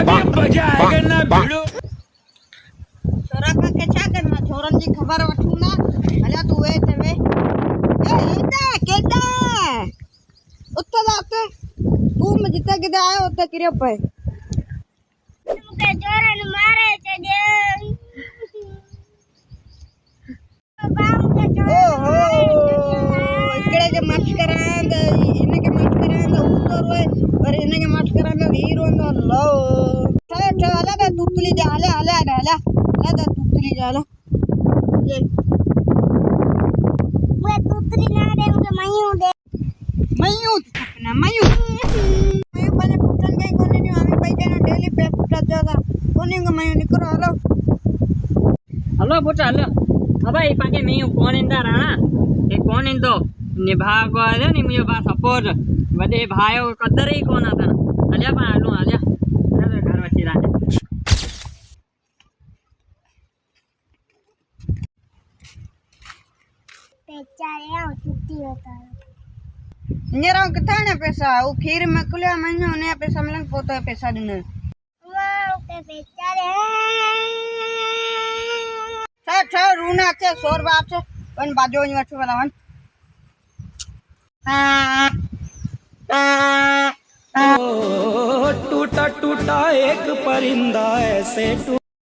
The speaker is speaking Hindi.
अभी मजा आएगा ना भिड़ो। छोरा का के छा कर ना छोरन जी खबर वठू ना अला तू ए तवे ए एदा केदा उत्ते जाते तू में जिते किदे आयो उत्ते किरे पे मुके छोरन मारे छे दे बाप के ओहो इकड़े के मत करांद इने के मत करांद उतर होय पर इने के मत करांद हीरो नो लो चले चले बे तुतली जा ले ले ले ले ले तुतली जा ले ये मैं तुतरी ना दे मुके मयूं अपना मयूं पहले कुटन के कोने ने आमी पैसे ना डेली पे कुटा जाता कोने को मयूं निकरो हलो हलो पुट हलो अबे ई पाके मैं कौन इंदा राणा ए कौन इंदो निभाग वाले नि मुझे बा सपोर्ट वडे भायो कदर ही कोन आता हल्या पा हलो हल्या अरे घर वची राने बेचारे आओ छुट्टी होता है नेरा कितने पैसा वो खीर में कुलिया महीने ने पैसा मिलन पोता पैसा दिन वाओ के बेचारे छ रूना के 100 बात છે પણ બાજુ અહીં વઠું વાલાવન टूटा टूटा एक परिंदा ऐसे